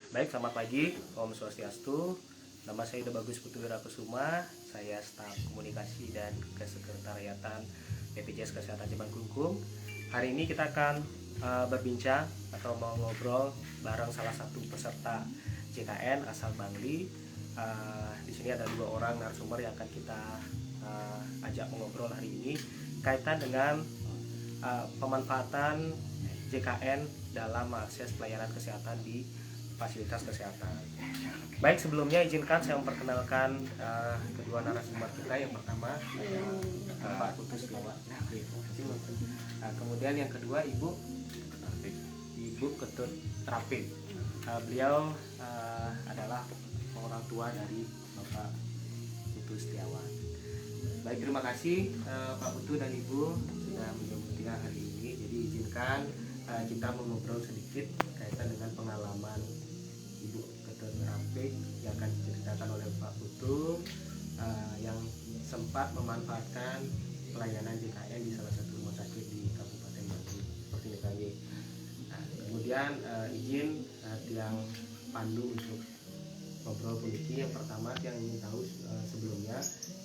Baik, selamat pagi, Om Swastiastu. Nama saya Ida Bagus Putu Wirakusuma. Saya staf komunikasi dan kesekretariatan BPJS Kesehatan Jemanggulkum. Hari ini kita akan berbincang atau mau ngobrol bareng salah satu peserta JKN asal Bangli. Di sini ada 2 orang narasumber yang akan kita ajak mengobrol hari ini kaitan dengan pemanfaatan JKN dalam mengakses pelayanan kesehatan di fasilitas kesehatan. Baik, sebelumnya izinkan saya memperkenalkan kedua narasumber kita. Yang pertama Pak Putu Setiawan. Kemudian yang kedua Ibu Ketut Trapin. Beliau adalah orang tua dari Bapak Putu Setiawan. Baik, terima kasih Pak Putu dan Ibu sudah menyambut hari ini. Jadi izinkan kita mengobrol sedikit kaitan dengan pengalaman Ibu Ketut Trapin yang akan diceritakan oleh Pak Putu yang sempat memanfaatkan pelayanan JKN di salah satu rumah sakit di Kabupaten Bangli seperti ini. Kemudian izin yang pandu untuk ngobrol politik. Yang pertama yang ingin tahu sebelumnya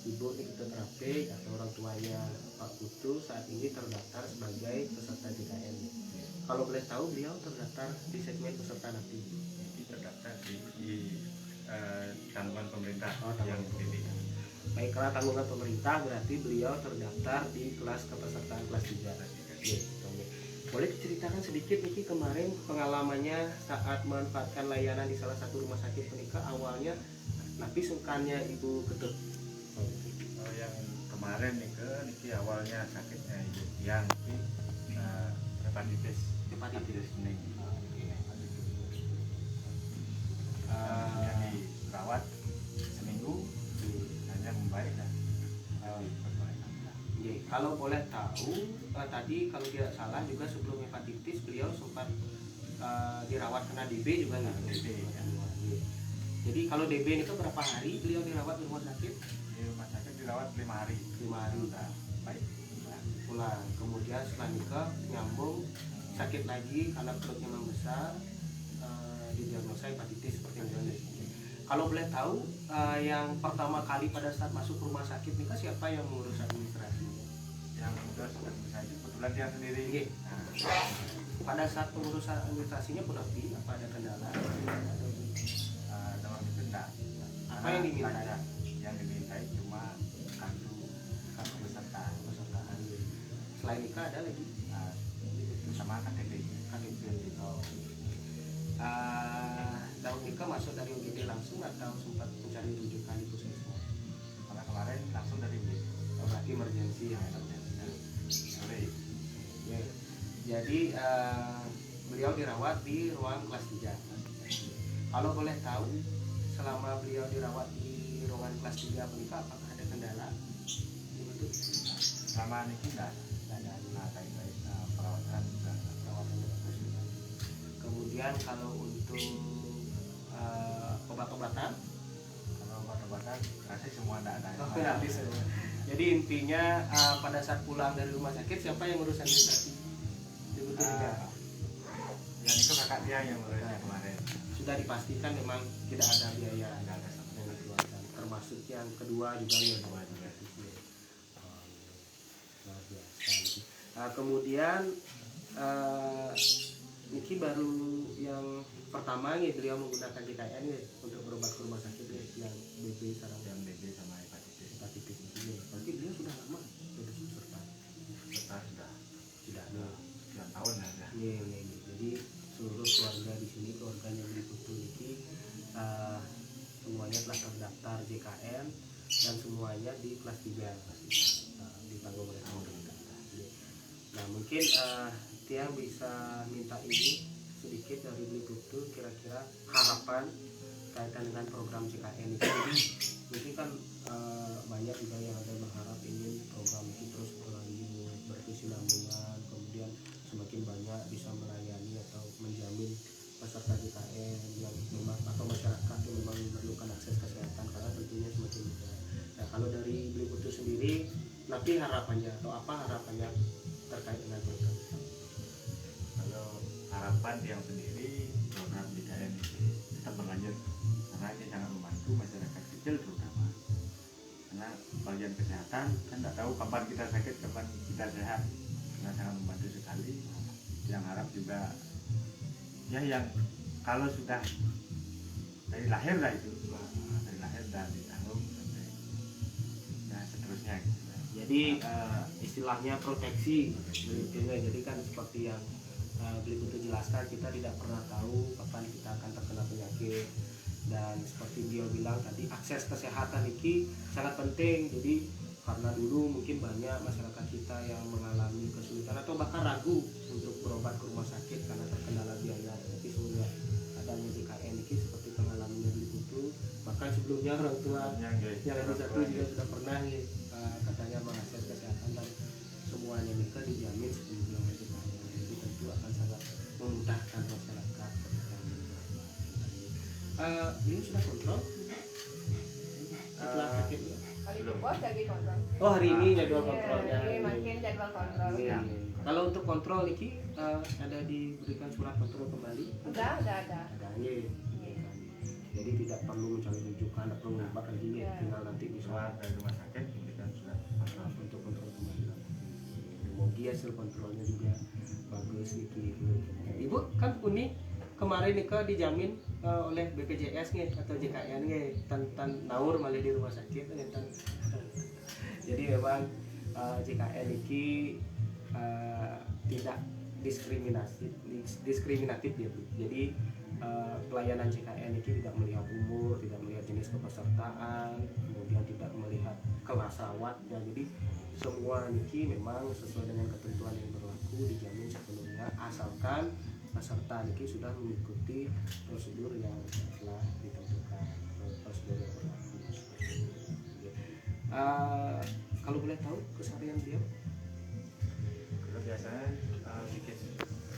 Ibu Ketut Trapin atau orang tuanya Pak Putu saat ini terdaftar sebagai peserta JKN. Kalau boleh tahu beliau terdaftar di segmen peserta nanti? Terdaftar di tanggungan pemerintah yang ini. Baik, karena tanggungan pemerintah berarti beliau terdaftar di kelas kepesertaan kelas 3. Boleh diceritakan sedikit Niki kemarin pengalamannya saat memanfaatkan layanan di salah satu rumah sakit menikah awalnya tapi sungkannya Ibu Ketut. Yang kemarin Niki awalnya sakitnya ibu yang hepatitis kuning. Dirawat seminggu hanya membaik dan kalau boleh tahu tadi kalau tidak salah juga sebelum hepatitis beliau sempat dirawat kena DB juga nggak? DB ya. Jadi kalau DB itu berapa hari beliau dirawat di rumah sakit? Di rumah sakit dirawat 5 hari. 5 hari udah baik pulang. Kemudian setelah nikah nyambung sakit lagi karena perutnya membesar, didiagnosa hepatitis seperti yang bilang. Kalau boleh tahu yang pertama kali pada saat masuk rumah sakit nikah siapa yang mengurus administrasinya? Yang mengurus administrasi kebetulan dia sendiri. Pada saat pengurusan administrasinya pun apa ada kendala? Dalam itu enggak. Apa yang diminta? Yang diminta cuma kartu pesertaan. Selain nikah ada lagi? Sama KTP. Daun nikah masuk dari UGD langsung atau sempat mencari rujukan di puskesmas? Karena kemarin langsung dari UGD. Berarti emergensi ya. Jadi beliau dirawat di ruang kelas 3. Kalau boleh tahu selama beliau dirawat di ruangan kelas 3 menikah apakah ada kendala? Selama ini tidak ada baik perawatan bagus. Kemudian kalau untuk obat-obatan, rasanya semua tidak ada. Gratis. Jadi intinya pada saat pulang dari rumah sakit siapa yang ngurus administrasi? Yang itu kakak dia yang ngurusnya kemarin. Sudah dipastikan memang tidak ada biaya yang dikeluarkan. Termasuk yang kedua juga ya. Kemudian Niki baru yang pertama nih beliau menggunakan JKN untuk berobat ke rumah sakit yang DB sekarang. Yang DB sama hepatitis ini. Berarti beliau sudah lama jadi peserta. Sudah 9 tahun ya. Jadi seluruh keluarga di sini, keluarganya Ibu Putu Niki semuanya telah terdaftar JKN dan semuanya di kelas 3 ditanggung oleh pemerintah. Nah mungkin Tiang bisa minta ini sedikit dari Ibu Putu kira-kira harapan kaitan dengan program JKN itu. Mungkin kan banyak juga yang ada berharap ingin program itu terus berlanjut, berkesinambungan, kemudian semakin banyak bisa melayani atau menjamin peserta JKN yang memang atau masyarakat yang memang memerlukan akses kesehatan karena tentunya semakin mudah. Nah kalau dari Ibu Putu sendiri nanti harapannya atau apa harapannya terkait dengan program? Kalau harapan yang sendiri program JKN ini bagian kesehatan kan nggak tahu kapan kita sakit kapan kita sehat, karena sangat membantu sekali. Yang harap juga ya yang kalau sudah dari lahir lah itu, dari lahir dan ditanggung sampai ya seterusnya gitu. Jadi istilahnya proteksi begitu. Jadi kan seperti yang Beli Putu jelaskan, kita tidak pernah tahu kapan kita akan terkena penyakit, dan seperti dia bilang tadi, akses kesehatan ini sangat penting. Jadi karena dulu mungkin banyak masyarakat kita yang mengalami kesulitan atau bahkan ragu untuk berobat ke rumah sakit karena terkendala biaya. Tapi sebenarnya adanya JKN ini seperti pengalamannya Beli Putu, bahkan sebelumnya orang tua yang lebih satu juga sudah pernah katanya mengakses kesehatan, dan semuanya mereka dijamin sebelumnya oleh JKN. Jadi tentu akan sangat memudahkan masyarakat. Ini sudah kontrol setelah sakit ya? Hari Jumat lagi kontrol. Oh, hari ini jadwal kontrolnya. Iya, makin jadwal kontrol. Iya. Kalau untuk kontrol ini ada diberikan surat kontrol kembali? Udah ada. Ada, iya. Jadi tidak perlu mencari rujukan, tidak perlu ngobat lagi, Iya. tinggal nanti bisa Keluar dari rumah sakit memberikan surat kontrol. untuk kontrol kembali. Semoga hasil kontrolnya juga bagus nih. Ibu kan unik kemarin nih dijamin oleh BPJS nih atau JKN nih tan naur malah di rumah sakit nih tan. Jadi memang JKN ini tidak diskriminatif ya Bu. Jadi pelayanan JKN ini tidak melihat umur, tidak melihat jenis kepesertaan, kemudian tidak melihat kelas awatnya. Jadi semua ini memang sesuai dengan ketentuan yang berlaku, dijamin sepenuhnya asalkan peserta ini sudah mengikuti prosedur yang telah ditentukan, prosedur yang berlaku. Kalau boleh tahu keseharian dia? Kalau biasanya bikin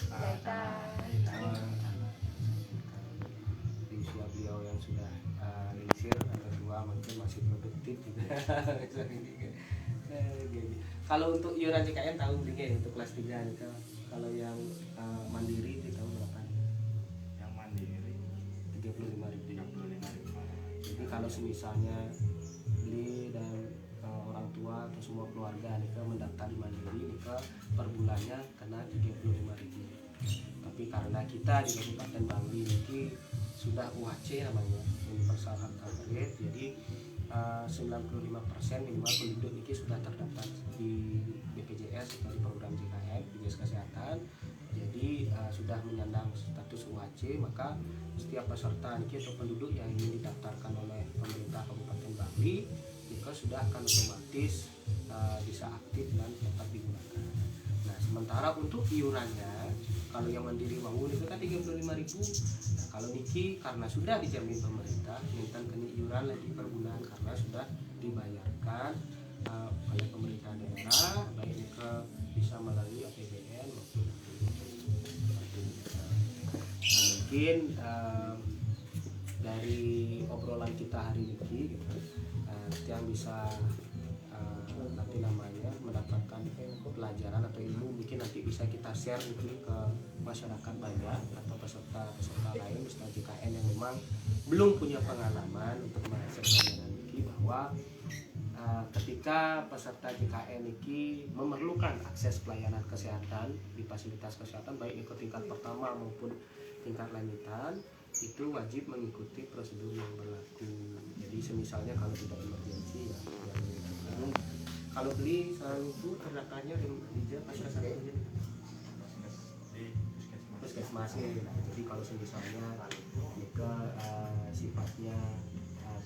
Jahitan. Di usia beliau yang sudah lingsir atau tua mungkin masih produktif juga. Kalau untuk iuran JKN tahu belinya untuk kelas 3 nih, kalau yang mandiri di tahun berapa? yang mandiri 35.000. Jadi kalau misalnya beli dan orang tua atau semua keluarga nih mendaftar di mandiri nih per bulannya kena 35.000. Tapi karena kita di Kabupaten Bangli ini sudah UHC namanya, universal health coverage, jadi 95% minimal penduduk ini sudah terdaftar di BPJS atau di program JKN, BPJS Kesehatan. Jadi sudah menyandang status UHC, maka setiap peserta ini atau penduduk yang ingin didaftarkan oleh pemerintah Kabupaten Bangli itu sudah akan otomatis bisa aktif dan dapat digunakan. Nah, sementara untuk iurannya, kalau yang mandiri bangun itu kan 35.000. Nah, kalau niki karena sudah dijamin pemerintah, minta kena iuran lagi per bulan karena sudah dibayarkan oleh pemerintah daerah, baik ke bisa melalui APBN maupun mungkin dari obrolan kita hari ini gitu, yang bisa nanti namanya mendapatkan pelajaran atau ilmu, mungkin nanti bisa kita share mungkin ke masyarakat banyak atau peserta lain peserta JKN yang memang belum punya pengalaman untuk mengakses pelayanan ini, bahwa ketika peserta JKN ini memerlukan akses pelayanan kesehatan di fasilitas kesehatan baik itu tingkat pertama maupun tingkat lanjutan, itu wajib mengikuti prosedur yang berlaku. Jadi semisalnya kalau tidak emergensi ya, kalau beli selain itu terdaftarnya di Paskes satunya di puskesmas ya. Nah, jadi kalau misalnya jika sifatnya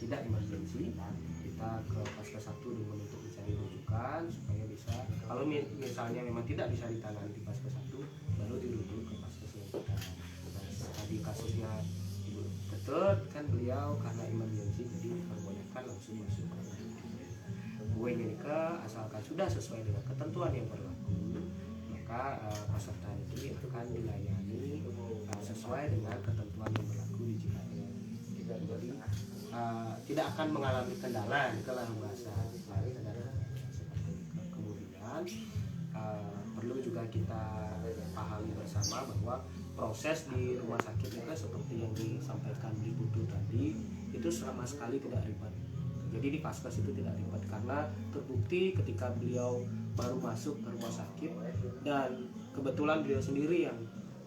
tidak emergensi, kita ke Paskes 1 dengan untuk mencari rujukan supaya bisa, kalau misalnya memang tidak bisa ditangani di Paskes 1, baru dirujuk ke Paskes yang kita. Nah, tadi kasusnya Ibu Ketut kan beliau karena emergensi jadi diperbolehkan langsung masuk ke ini asalkan sudah sesuai dengan ketentuan yang berlaku, maka peserta ini akan dilayani sesuai dengan ketentuan yang berlaku di JKN. Jadi tidak akan mengalami kendala kalau bahasa lain adalah seperti itu. Kemudian perlu juga kita pahami bersama bahwa proses di rumah sakit itu seperti yang disampaikan di Putu tadi itu sama sekali tidak ribet. Jadi di Paskes itu tidak ribet karena terbukti ketika beliau baru masuk ke rumah sakit dan kebetulan beliau sendiri yang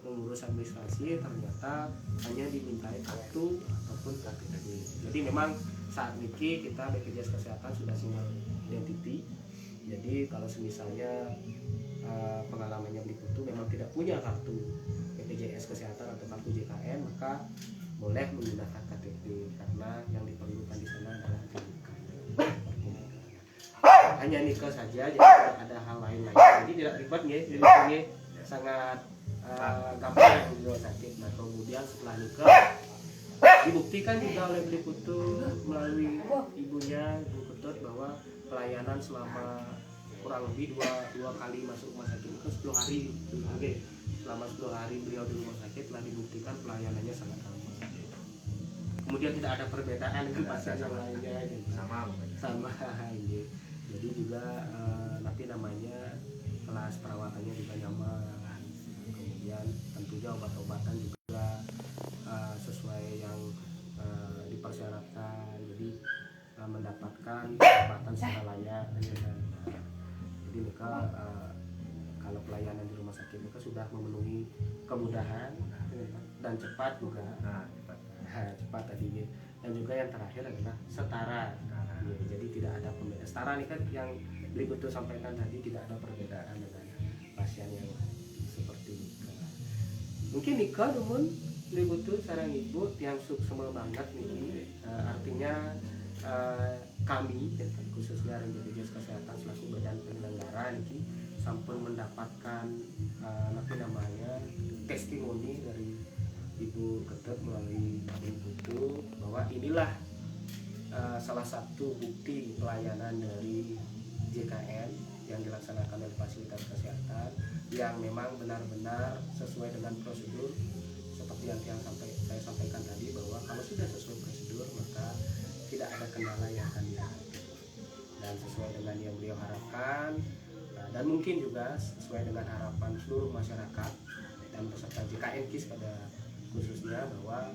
mengurus administrasi, ternyata hanya dimintai kartu ataupun KTP. Jadi memang saat ini kita BPJS Kesehatan sudah single identity. Jadi kalau misalnya pengalamannya Beliputu memang tidak punya kartu BPJS Kesehatan atau kartu JKN, maka boleh menggunakan KTP karena yang diperlukan di sana adalah nikah. Hanya nikah saja, jadi tidak ada hal lain-lain. Jadi tidak ribet ya, jadi sangat gampang di rumah sakit. Nah kemudian setelah nikah dibuktikan juga oleh Beliputu melalui ibunya Ibu Ketut bahwa pelayanan selama kurang lebih dua kali masuk rumah sakit itu 10 hari. Oke, selama 10 hari beliau di rumah sakit telah dibuktikan pelayanannya sangat ramah. Kemudian tidak ada perbedaan dengan pasien yang lainnya, sama ya. Jadi juga nanti namanya kelas perawatannya juga nyaman. Kemudian tentunya obat-obatan juga sesuai yang dipersyaratkan. Jadi mendapatkan obat secara layak. Jadi mereka kalau pelayanan di rumah sakit mereka sudah memenuhi kemudahan dan cepat juga. Cepat tadi. Dan juga yang terakhir adalah setara. Ya, jadi tidak ada perbedaan. Setara ini kan yang Beliputu sampaikan tadi, tidak ada perbedaan dengan pasien yang seperti nikah. Mungkin nikah namun Beliputu sareng ibu yang semua banget nih. Artinya kami khususnya BPJS Kesehatan selaku badan penyelenggara ini sampun mendapatkan testimoni dari Ibu Ketut melalui Beliputu bahwa inilah salah satu bukti pelayanan dari JKN yang dilaksanakan oleh fasilitas kesehatan yang memang benar-benar sesuai dengan prosedur seperti yang saya sampaikan tadi, bahwa kalau sudah sesuai prosedur maka tidak ada kendala yang akan dihadapi dan sesuai dengan yang beliau harapkan, dan mungkin juga sesuai dengan harapan seluruh masyarakat dan peserta JKN KIS pada khususnya, bahwa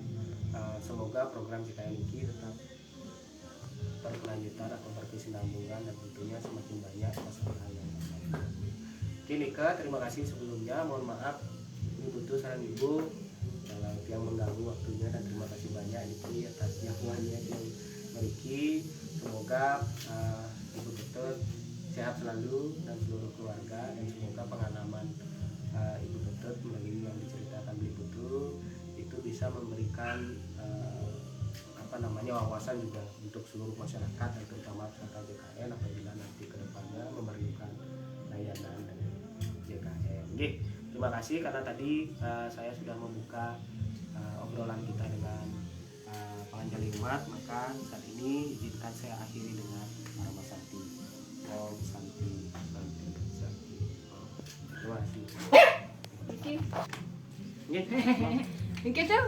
semoga program JKN KIS tetap berkelanjutan atau berkesinambungan dan tentunya semakin banyak peserta yang lain. Oke Nika, terima kasih sebelumnya, mohon maaf Beliputu sareng Ibu yang mengganggu waktunya, dan terima kasih banyak Niki atas jawabannya yang Riki. Semoga Ibu Ketut sehat selalu dan seluruh keluarga, dan semoga pengalaman Ibu Ketut melalui yang diceritakan Beliputu itu bisa memberikan wawasan juga untuk seluruh masyarakat dan terutama peserta JKN apabila nanti kedepannya memerlukan layanan dari JKN. Oke, terima kasih karena tadi saya sudah membuka obrolan kita dengan Panjali Umat, maka saat ini izinkan saya akhiri dengan Parama Santi. Om Santi, Santi, Santi. Terima kasih. Iki. Nggih. Iki tuh.